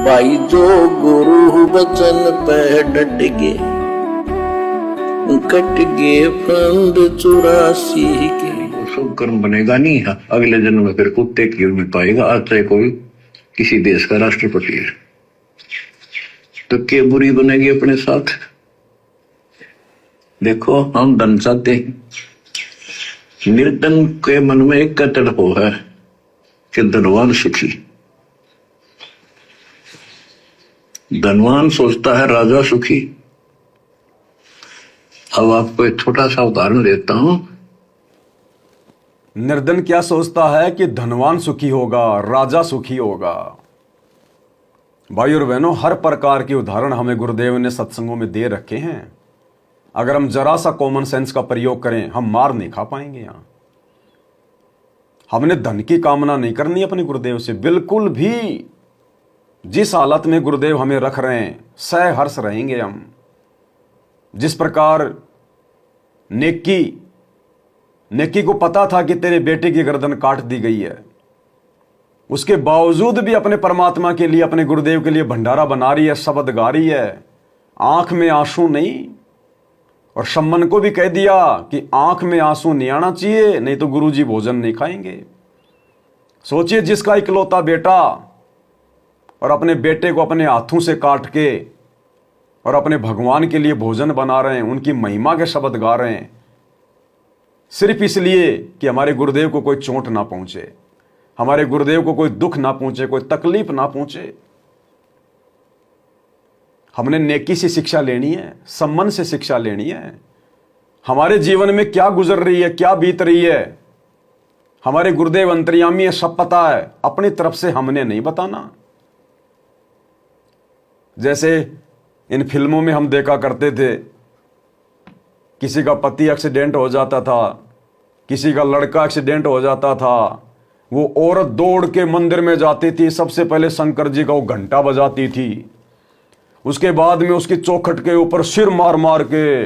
भाई जो गुरु वचन पे डट गए, कट गए फंद 84 के। शुभ कर्म बनेगा नहीं, अगले जन्म में फिर कुत्ते की उम्मीद पाएगा। आज चाहे कोई किसी देश का राष्ट्रपति है तो क्या बुरी बनेगी अपने साथ। देखो हम धन चाहते हैं, निर्धन के मन में एक कतल हो है कि धनवान सुखी। धनवान सोचता है राजा सुखी। अब आपको एक छोटा सा उदाहरण देता हूं। निर्धन क्या सोचता है कि धनवान सुखी होगा, राजा सुखी होगा। भाई और बहनों, हर प्रकार के उदाहरण हमें गुरुदेव ने सत्संगों में दे रखे हैं। अगर हम जरा सा कॉमन सेंस का प्रयोग करें, हम मार नहीं खा पाएंगे। यहां हमने धन की कामना नहीं करनी अपने गुरुदेव से, बिल्कुल भी। जिस हालत में गुरुदेव हमें रख रहे हैं, सहर्ष रहेंगे हम। जिस प्रकार नेकी को पता था कि तेरे बेटे की गर्दन काट दी गई है, उसके बावजूद भी अपने परमात्मा के लिए, अपने गुरुदेव के लिए भंडारा बना रही है, शब्द गा रही है, आंख में आंसू नहीं। और शम्मन को भी कह दिया कि आंख में आंसू नहीं आना चाहिए, नहीं तो गुरुजी भोजन नहीं खाएंगे। सोचिए, जिसका इकलौता बेटा और अपने बेटे को अपने हाथों से काट के और अपने भगवान के लिए भोजन बना रहे हैं, उनकी महिमा के शब्द गा रहे हैं, सिर्फ इसलिए कि हमारे गुरुदेव को कोई चोट ना पहुंचे, हमारे गुरुदेव को कोई दुख ना पहुंचे, कोई तकलीफ ना पहुंचे। हमने नेकी से शिक्षा लेनी है, सम्मान से शिक्षा लेनी है। हमारे जीवन में क्या गुजर रही है, क्या बीत रही है, हमारे गुरुदेव अंतर्यामी है, सब पता है। अपनी तरफ से हमने नहीं बताना। जैसे इन फिल्मों में हम देखा करते थे, किसी का पति एक्सीडेंट हो जाता था, किसी का लड़का एक्सीडेंट हो जाता था, वो औरत दौड़ के मंदिर में जाती थी, सबसे पहले शंकर जी का वो घंटा बजाती थी, उसके बाद में उसकी चौखट के ऊपर सिर मार मार के,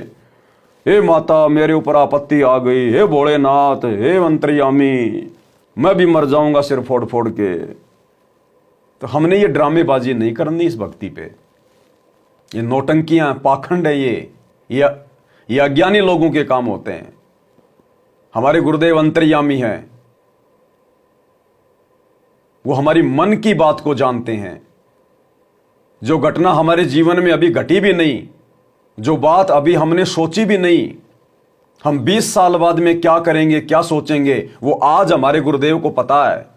हे माता मेरे ऊपर आपत्ति आ गई, हे भोलेनाथ, हे अंतर्यामी, मैं भी मर जाऊंगा सिर फोड़ फोड़ के। तो हमने ये ड्रामेबाजी नहीं करनी इस भक्ति पे। ये नौटंकियां, पाखंड है, ये अज्ञानी लोगों के काम होते हैं। हमारे गुरुदेव अंतर्यामी हैं, वो हमारी मन की बात को जानते हैं। जो घटना हमारे जीवन में अभी घटी भी नहीं, जो बात अभी हमने सोची भी नहीं, हम 20 साल बाद में क्या करेंगे, क्या सोचेंगे, वो आज हमारे गुरुदेव को पता है।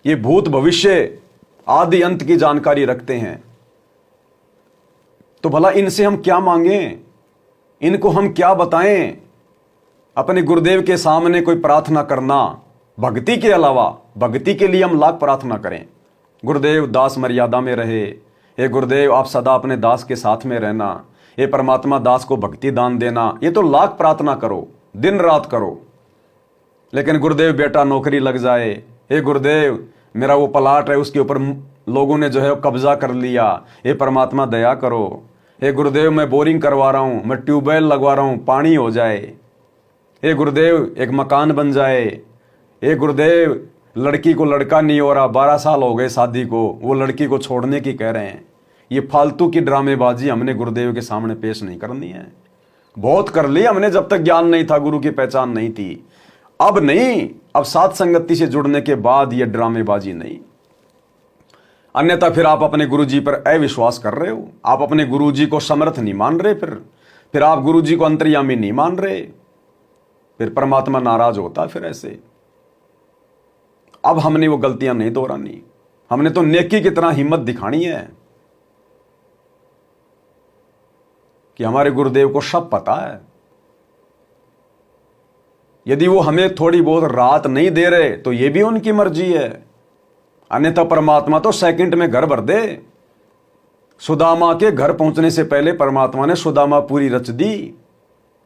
ये भूत भविष्य आदि अंत की जानकारी रखते हैं। तो भला इनसे हम क्या मांगें, इनको हम क्या बताएं। अपने गुरुदेव के सामने कोई प्रार्थना करना, भक्ति के अलावा, भक्ति के लिए हम लाख प्रार्थना करें, गुरुदेव दास मर्यादा में रहे, हे गुरुदेव आप सदा अपने दास के साथ में रहना, हे परमात्मा दास को भक्ति दान देना, ये तो लाख प्रार्थना करो, दिन रात करो। लेकिन गुरुदेव बेटा नौकरी लग जाए, हे गुरुदेव मेरा वो प्लाट है उसके ऊपर लोगों ने जो है कब्जा कर लिया, हे परमात्मा दया करो, हे गुरुदेव मैं बोरिंग करवा रहा हूं, मैं ट्यूबवेल लगवा रहा हूं, पानी हो जाए, हे गुरुदेव एक मकान बन जाए, हे गुरुदेव लड़की को लड़का नहीं हो रहा, 12 साल हो गए शादी को, वो लड़की को छोड़ने की कह रहे हैं। ये फालतू की ड्रामेबाजी हमने गुरुदेव के सामने पेश नहीं करनी है। बहुत कर ली हमने जब तक ज्ञान नहीं था, गुरु की पहचान नहीं थी। अब नहीं, अब साथ संगति से जुड़ने के बाद ये ड्रामेबाजी नहीं। अन्यथा फिर आप अपने गुरुजी पर अविश्वास कर रहे हो, आप अपने गुरुजी को समर्थ नहीं मान रहे, फिर आप गुरुजी को अंतर्यामी नहीं मान रहे, फिर परमात्मा नाराज होता। फिर ऐसे अब हमने वो गलतियां नहीं दोहरानी। हमने तो नेकी की तरह हिम्मत दिखानी है कि हमारे गुरुदेव को सब पता है। यदि वो हमें थोड़ी बहुत राहत नहीं दे रहे तो ये भी उनकी मर्जी है, अन्यथा परमात्मा तो सेकंड में घर भर दे। सुदामा के घर पहुंचने से पहले परमात्मा ने सुदामा पूरी रच दी।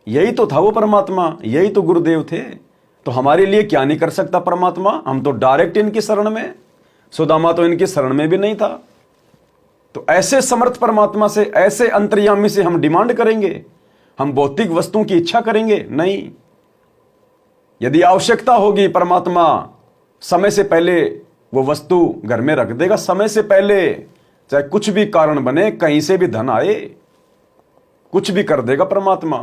यही तो था वो परमात्मा, यही तो गुरुदेव थे। तो हमारे लिए क्या नहीं कर सकता परमात्मा? हम तो डायरेक्ट इनकी शरण में, सुदामा तो इनकी शरण में भी नहीं था। तो ऐसे समर्थ परमात्मा से, ऐसे अंतर्यामी से हम डिमांड करेंगे? हम भौतिक वस्तुओं की इच्छा करेंगे? नहीं। यदि आवश्यकता होगी, परमात्मा समय से पहले वो वस्तु घर में रख देगा समय से पहले, चाहे कुछ भी कारण बने, कहीं से भी धन आए, कुछ भी कर देगा परमात्मा।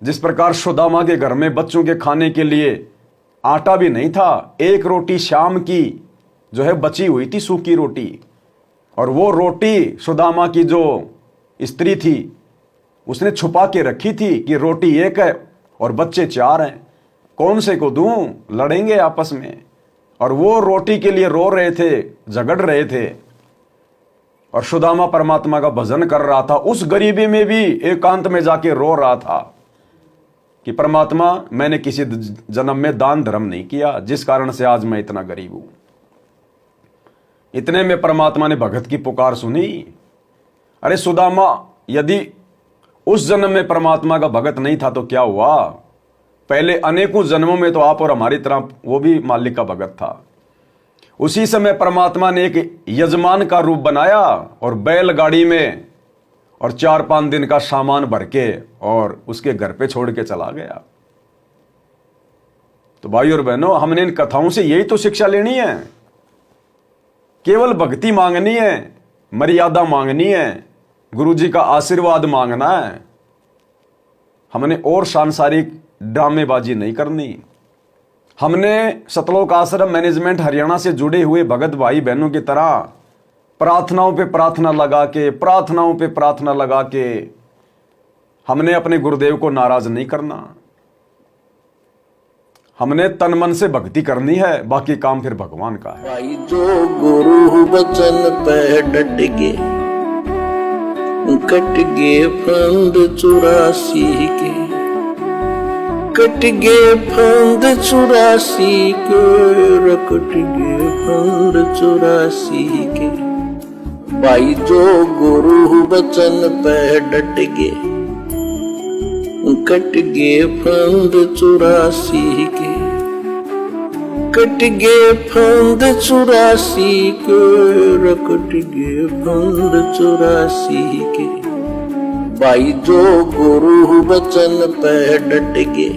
जिस प्रकार सुदामा के घर में बच्चों के खाने के लिए आटा भी नहीं था, एक रोटी शाम की जो है बची हुई थी, सूखी रोटी, और वो रोटी सुदामा की जो स्त्री थी उसने छुपा के रखी थी कि रोटी एक है और बच्चे 4 हैं, कौन से को दूं, लड़ेंगे आपस में। और वो रोटी के लिए रो रहे थे, झगड़ रहे थे, और सुदामा परमात्मा का भजन कर रहा था, उस गरीबी में भी एकांत में जाके रो रहा था कि परमात्मा मैंने किसी जन्म में दान धर्म नहीं किया, जिस कारण से आज मैं इतना गरीब हूं। इतने में परमात्मा ने भगत की पुकार सुनी। अरे सुदामा, यदि उस जन्म में परमात्मा का भगत नहीं था तो क्या हुआ, पहले अनेकों जन्मों में तो आप और हमारी तरह वो भी मालिक का भगत था। उसी समय परमात्मा ने एक यजमान का रूप बनाया और बैलगाड़ी में और 4-5 दिन का सामान भर के और उसके घर पे छोड़ के चला गया। तो भाई और बहनों, हमने इन कथाओं से यही तो शिक्षा लेनी है, केवल भक्ति मांगनी है, मर्यादा मांगनी है, गुरुजी का आशीर्वाद मांगना है। हमने और सांसारिक ड्रामेबाजी नहीं करनी। हमने सतलोक आश्रम मैनेजमेंट हरियाणा से जुड़े हुए भगत भाई बहनों की तरह प्रार्थनाओं पे प्रार्थना लगा के हमने अपने गुरुदेव को नाराज नहीं करना। हमने तन मन से भक्ति करनी है, बाकी काम फिर भगवान का है। भाई जो गुरु वचन पे डट गे, कट गे फंद 84 के, कट गे फंद 84 के, कट गे फंद 84 के। भाई जो गुरु वचन पे डट गे, कट गे फंद 84 के, कट गे फंद 84 के, कट गे फंद 84 के। भाई जो गुरु वचन पे डट गे,